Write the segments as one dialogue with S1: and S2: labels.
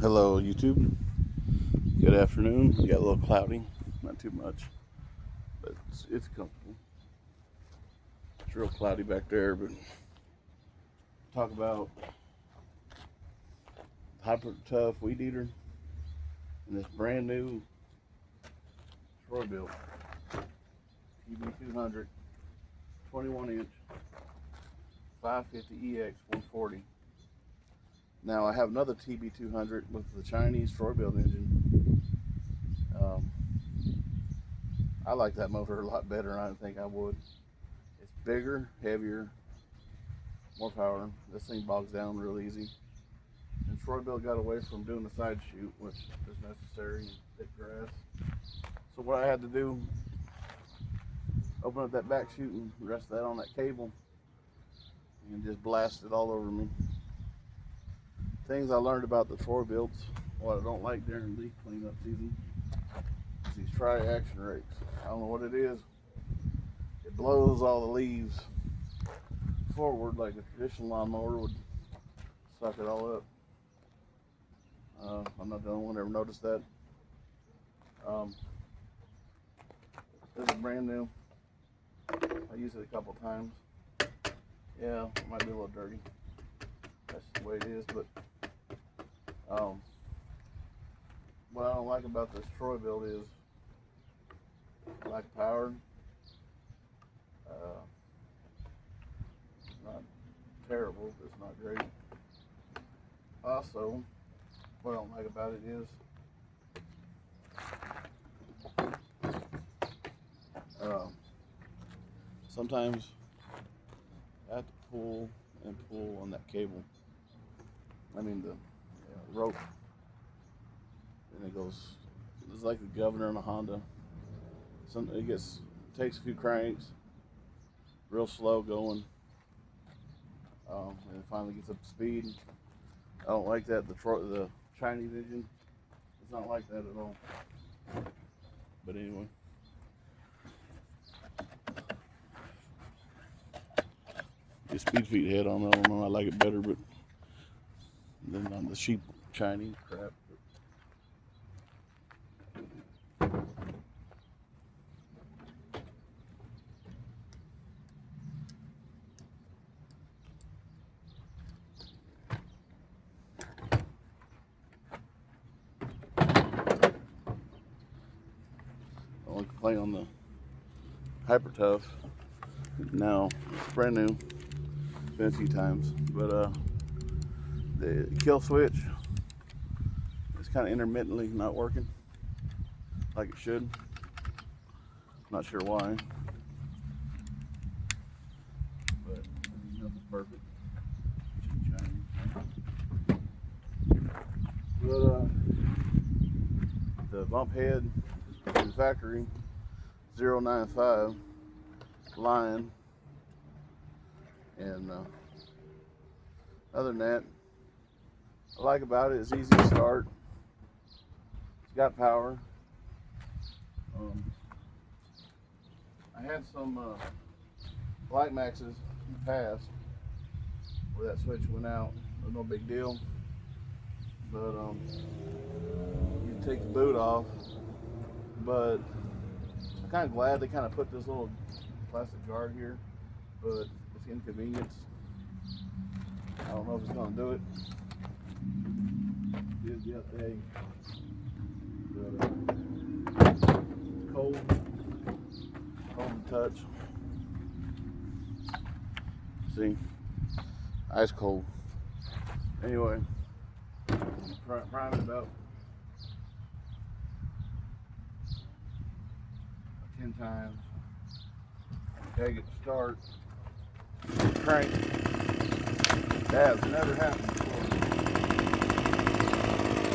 S1: Hello YouTube, good afternoon. We got a little cloudy, not too much, but it's comfortable. It's real cloudy back there, but talk about hyper tough weed eater and this brand new Troy-Bilt tb200 21-inch 550EX 140. Now I have another tb200 with the Chinese Troy-Bilt engine. I like that motor a lot better than I think I would. It's bigger, heavier, more power. This thing bogs down real easy. And Troy-Bilt got away from doing the side shoot, which is necessary in thick grass. So what I had to do, open up that back chute and rest that on that cable and just blast it all over me. Things I learned about the Troy-Bilts, what I don't like during leaf cleanup season, is these tri-action rakes. I don't know what it is. It blows all the leaves forward like a traditional lawnmower would suck it all up. I'm not the only one that ever noticed that. This is brand new. I used it a couple times. Yeah, it might be a little dirty. That's the way it is, but what I don't like about this Troy-Bilt is lack of power. Not terrible, but it's not great. Also, what I don't like about it is sometimes I have to pull and pull on that cable. I mean the rope, and it goes. It's like the governor in a Honda. It takes a few cranks, real slow going, and it finally gets up to speed. I don't like that. The Chinese engine, it's not like that at all. But anyway, the speed feet head on. I don't know. I like it better, but than on the cheap Chinese crap. I only complain on the Hyper Tough. Now it's brand new. Been a few times, but the kill switch is kind of intermittently not working like it should. Not sure why, but nothing's perfect. But the bump head in the factory 095 line, and other than that, I like about it, it's easy to start. It's got power. I had some Light Maxes in the past where that switch went out. It was no big deal, but you take the boot off. But I'm kind of glad they kind of put this little plastic guard here, but it's inconvenience. I don't know if it's going to do it. It is the other day, but cold to touch. See, ice cold. Anyway, prime it up 10 times. Take it to start. Crank. That has never happened before.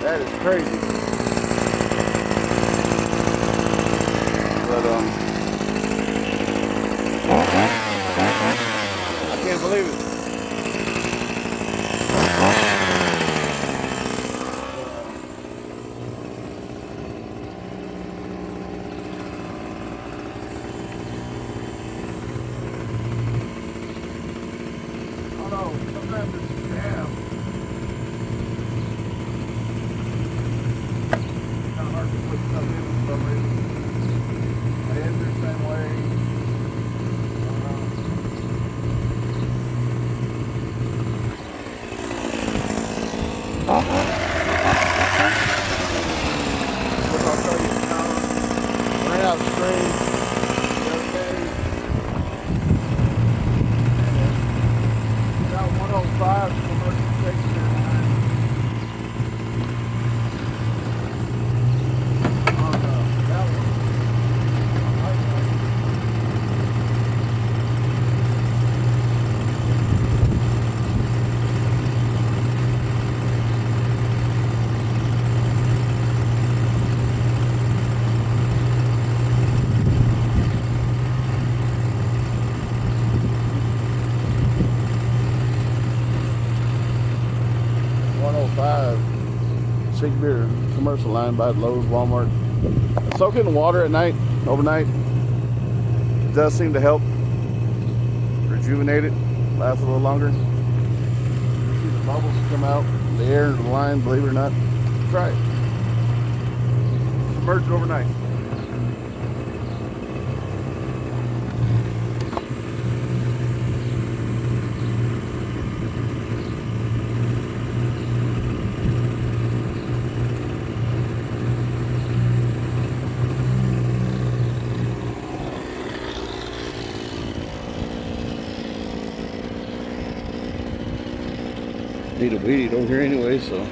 S1: That is crazy. But I can't believe it. Sometimes it's jam. to put stuff in for some reason. My hands are the same way. I'll show you the power. Ran out of screen the other day. Got 105 commercial Shakespeare line on that one. I like that. 105 Shakespeare commercial line by Lowe's, Walmart. Soak it in water at night, overnight. It does seem to help rejuvenate it, last a little longer. You see the bubbles come out, the air in the line, believe it or not. Try it. Submerge it overnight. Need a weed eat over here anyway, so.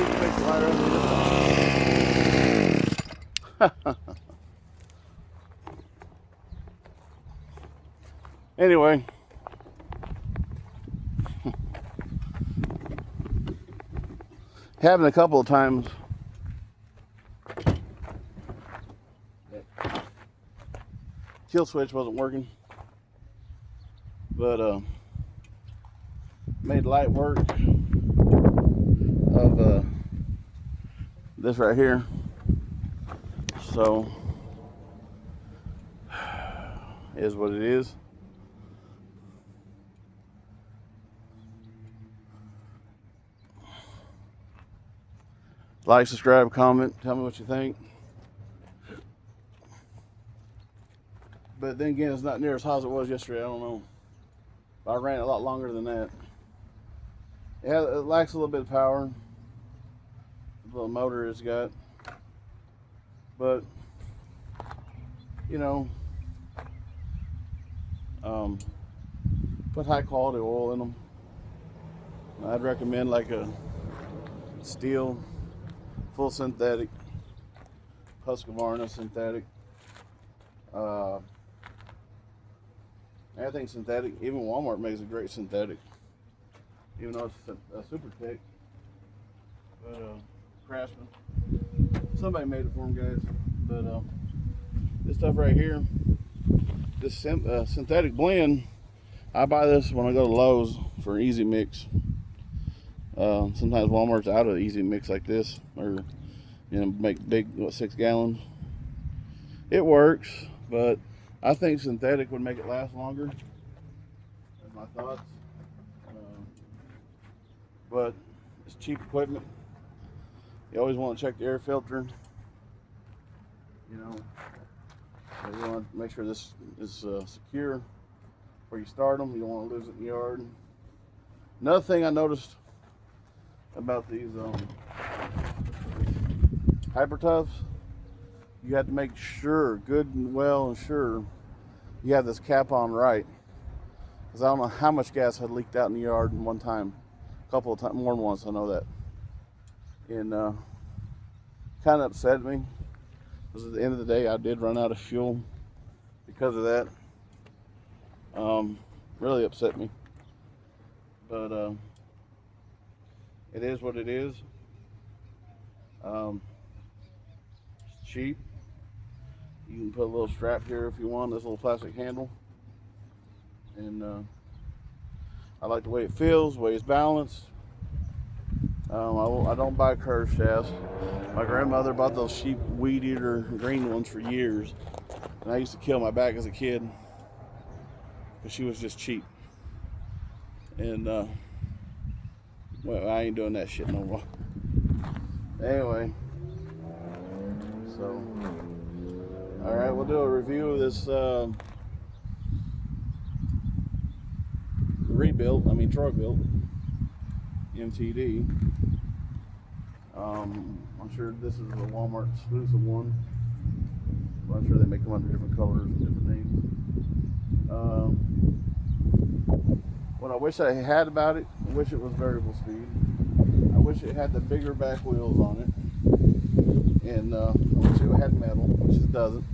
S1: see if it makes it lighter up. Anyway. Happened a couple of times. Kill switch wasn't working, but made light work of this right here. So is what it is. Like, subscribe, comment, tell me what you think. But then again, it's not near as hot as it was yesterday. I don't know. I ran it a lot longer than that. Yeah, it lacks a little bit of power. The little motor it's got. But, you know, put high quality oil in them. I'd recommend like a steel, full synthetic, Husqvarna synthetic. Everything synthetic. Even Walmart makes a great synthetic, even though it's a super tech. But Craftsman, somebody made it for them, guys. But this stuff right here, this synthetic blend, I buy this when I go to Lowe's for an easy mix. Sometimes Walmart's out of easy mix like this, or make big 6 gallons. It works, but I think synthetic would make it last longer. That's my thoughts. But it's cheap equipment. You always want to check the air filter. You want to make sure this is secure before you start them. You don't want to lose it in the yard. Another thing I noticed about these Hyper Toughs, you have to make sure, good and well and sure, you have this cap on right. Because I don't know how much gas had leaked out in the yard in one time. A couple of times, more than once, I know that. And kind of upset me. Because at the end of the day, I did run out of fuel because of that. Really upset me. But it is what it is. It's cheap. You can put a little strap here if you want, this little plastic handle. And I like the way it feels, the way it's balanced. I don't buy curved shafts. My grandmother bought those cheap weed eater green ones for years. And I used to kill my back as a kid because she was just cheap. And well, I ain't doing that shit no more. Anyway, so all right, we'll do a review of this Troy-Bilt MTD. I'm sure this is a Walmart exclusive one. I'm sure they make them under different colors and different names. What I wish I had about it, I wish it was variable speed. I wish it had the bigger back wheels on it. And I wish it had metal, which it doesn't.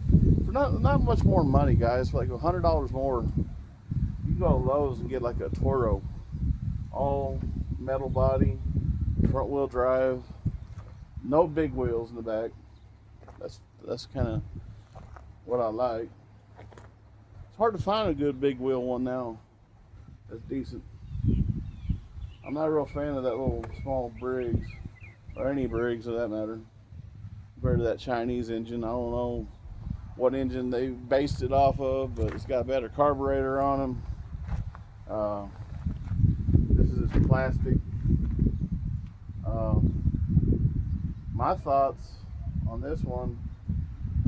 S1: For not much more money, guys, for like $100 more, you can go to Lowe's and get like a Toro. All metal body, front wheel drive, no big wheels in the back. That's kind of what I like. It's hard to find a good big wheel one now that's decent. I'm not a real fan of that little small Briggs, or any Briggs for that matter, compared to that Chinese engine. I don't know what engine they based it off of, but it's got a better carburetor on them. This is just plastic. My thoughts on this one,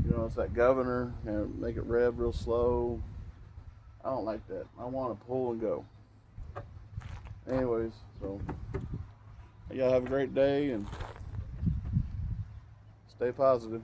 S1: it's that governor and make it rev real slow. I don't like that. I want to pull and go. Anyways, so y'all have a great day and stay positive.